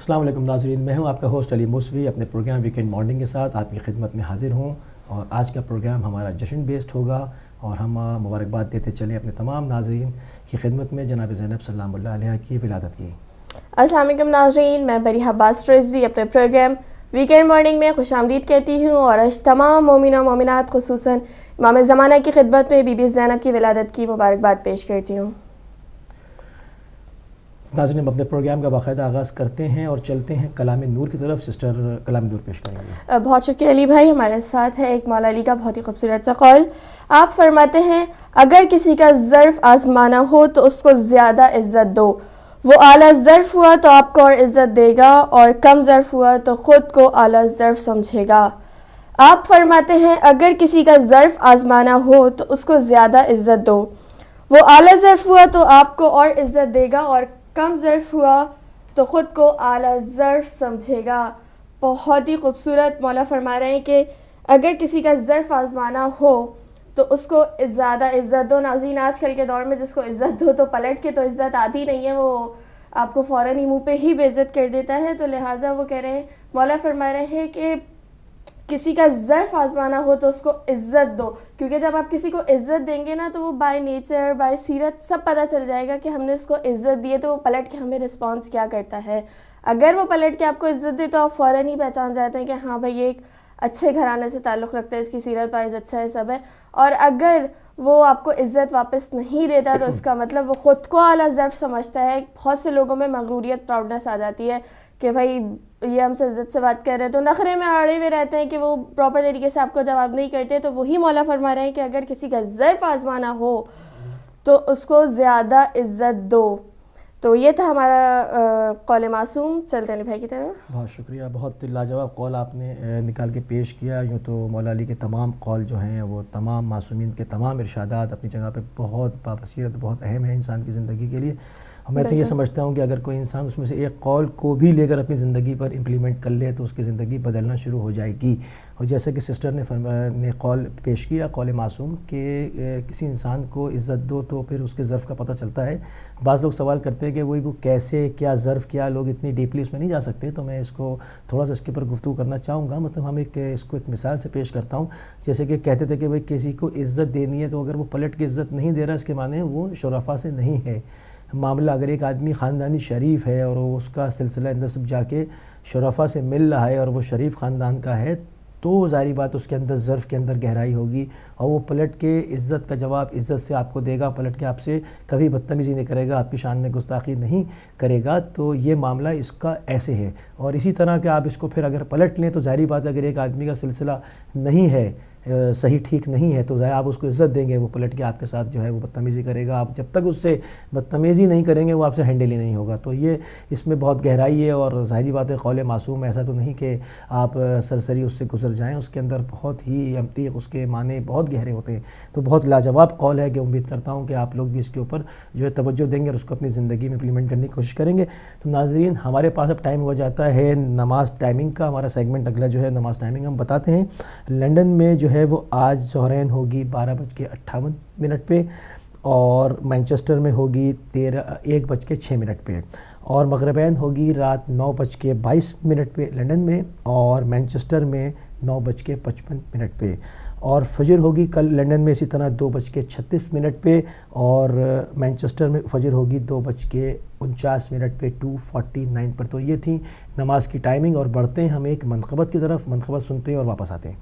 السلام علیکم ناظرین، میں ہوں آپ کا ہوسٹ علی موسوی اپنے پروگرام ویکینڈ مارننگ کے ساتھ آپ کی خدمت میں حاضر ہوں، اور آج کا پروگرام ہمارا جشن بیسڈ ہوگا اور ہم مبارکباد دیتے چلیں اپنے تمام ناظرین کی خدمت میں جناب زینب سلام اللہ علیہ کی ولادت کی۔ السلام علیکم ناظرین، میں بری عباس ٹریزری اپنے پروگرام ویکینڈ مارننگ میں خوش آمدید کہتی ہوں، اور آج تمام مومنہ مومنات خصوصاً امام زمانہ کی خدمت میں بی بی زینب کی ولادت کی مبارکباد پیش کرتی ہوں۔ ناظرین، ہم اپنے پروگرام کا باقاعدہ آغاز کرتے ہیں اور چلتے ہیں کلام نور کی طرف۔ سسٹر کلام نور پیش کریں گے۔ بہت شکریہ علی بھائی، ہمارے ساتھ ہے ایک مولا علی کا بہت ہی خوبصورت سا قول۔ آپ فرماتے ہیں، اگر کسی کا ظرف آزمانا ہو تو اس کو زیادہ عزت دو، وہ اعلیٰ ظرف ہوا تو آپ کو اور عزت دے گا، اور کم ظرف ہوا تو خود کو اعلیٰ ظرف سمجھے گا۔ آپ فرماتے ہیں، اگر کسی کا ظرف آزمانا ہو تو اس کو زیادہ عزت دو، وہ اعلیٰ ظرف ہوا تو آپ کو اور عزت دے گا، اور کم ظرف ہوا تو خود کو اعلیٰ ظرف سمجھے گا۔ بہت ہی خوبصورت مولا فرما رہے ہیں کہ اگر کسی کا ظرف آزمانا ہو تو اس کو زیادہ عزت دو۔ ناظرین، آج کل کے دور میں جس کو عزت دو تو پلٹ کے تو عزت آتی نہیں ہے، وہ آپ کو فوراً ہی منہ پہ ہی بے عزت کر دیتا ہے، تو لہٰذا وہ کہہ رہے ہیں، مولا فرما رہے ہیں کہ کسی کا ظرف آزمانا ہو تو اس کو عزت دو، کیونکہ جب آپ کسی کو عزت دیں گے نا تو وہ بائی نیچر بائی سیرت سب پتہ چل جائے گا کہ ہم نے اس کو عزت دی ہے، تو وہ پلٹ کے ہمیں رسپانس کیا کرتا ہے۔ اگر وہ پلٹ کے آپ کو عزت دے تو آپ فوراً ہی پہچان جاتے ہیں کہ ہاں بھائی یہ ایک اچھے گھرانے سے تعلق رکھتا ہے، اس کی سیرت وائز اچھا ہے، سب ہے۔ اور اگر وہ آپ کو عزت واپس نہیں دیتا تو اس کا مطلب وہ خود کو اعلیٰ ظرف سمجھتا ہے۔ بہت سے لوگوں میں مغروریت، پراؤڈنس آ جاتی ہے کہ بھائی یہ ہم سے عزت سے بات کر رہے ہیں، تو نخرے میں اڑے ہوئے رہتے ہیں کہ وہ پراپر طریقے سے آپ کو جواب نہیں کرتے۔ تو وہی مولا فرما رہے ہیں کہ اگر کسی کا ظرف آزمانا ہو تو اس کو زیادہ عزت دو۔ تو یہ تھا ہمارا قول معصوم۔ چلتے ہیں علی بھائی کی طرف۔ بہت شکریہ، بہت لاجواب قول آپ نے نکال کے پیش کیا۔ یوں تو مولا علی کے تمام قول جو ہیں وہ تمام معصومین کے تمام ارشادات اپنی جگہ پہ بہت بابصیرت، بہت اہم ہے انسان کی زندگی کے لیے۔ اور میں تو یہ سمجھتا ہوں کہ اگر کوئی انسان اس میں سے ایک قول کو بھی لے کر اپنی زندگی پر امپلیمنٹ کر لے تو اس کی زندگی بدلنا شروع ہو جائے گی۔ اور جیسا کہ سسٹر نے قول پیش کیا، قول معصوم، کہ کسی انسان کو عزت دو تو پھر اس کے ظرف کا پتہ چلتا ہے۔ بعض لوگ سوال کرتے ہیں کہ وہ کیسے، کیا ظرف، کیا، لوگ اتنی ڈیپلی اس میں نہیں جا سکتے، تو میں اس کو تھوڑا سا اس کے اوپر گفتگو کرنا چاہوں گا۔ مطلب ہم اس کو ایک مثال سے پیش کرتا ہوں۔ جیسے کہ کہتے تھے کہ بھئی کسی کو عزت دینی ہے تو اگر وہ پلٹ کے عزت نہیں دے رہا، اس کے معنی وہ شرفا سے نہیں ہے۔ معاملہ اگر ایک آدمی خاندانی شریف ہے اور اس کا سلسلہ نسب جا کے شرفا سے مل رہا ہے اور وہ شریف خاندان کا ہے، تو ظاہری بات اس کے اندر ظرف کے اندر گہرائی ہوگی، اور وہ پلٹ کے عزت کا جواب عزت سے آپ کو دے گا، پلٹ کے آپ سے کبھی بدتمیزی نہیں کرے گا، آپ کی شان میں گستاخی نہیں کرے گا۔ تو یہ معاملہ اس کا ایسے ہے۔ اور اسی طرح کہ آپ اس کو پھر اگر پلٹ لیں تو ظاہری بات ہے اگر ایک آدمی کا سلسلہ نہیں ہے، صحیح ٹھیک نہیں ہے، تو آپ اس کو عزت دیں گے، وہ پلٹ کے آپ کے ساتھ جو ہے وہ بدتمیزی کرے گا۔ آپ جب تک اس سے بدتمیزی نہیں کریں گے وہ آپ سے ہینڈل ہی نہیں ہوگا۔ تو یہ اس میں بہت گہرائی ہے، اور ظاہری بات ہے قول معصوم ایسا تو نہیں کہ آپ سرسری اس سے گزر جائیں، اس کے اندر بہت ہی عمق، اس کے معنی بہت گہرے ہوتے ہیں۔ تو بہت لاجواب قول ہے کہ امید کرتا ہوں کہ آپ لوگ بھی اس کے اوپر جو ہے توجہ دیں گے اور اس کو اپنی زندگی میں امپلیمنٹ کرنے کی کوشش کریں گے۔ تو ناظرین، ہمارے پاس اب ٹائم ہو جاتا ہے نماز ٹائمنگ کا۔ ہمارا سیگمنٹ اگلا جو ہے نماز ٹائمنگ ہم بتاتے ہیں۔ لنڈن میں جو ہے وہ آج ظہرین ہوگی 12:58 پہ، اور مینچسٹر میں ہوگی 1:06 پہ، اور مغربین ہوگی رات 9:22 پہ لنڈن میں، اور مینچسٹر میں 9:55 پہ، اور فجر ہوگی کل لنڈن میں اسی طرح 2:36 پہ، اور مینچسٹر میں فجر ہوگی 2:49 پہ 2:49 پر۔ تو یہ تھی نماز کی ٹائمنگ، اور بڑھتے ہیں ہم ایک منقبت کی طرف۔ منقبت سنتے ہیں اور واپس آتے ہیں۔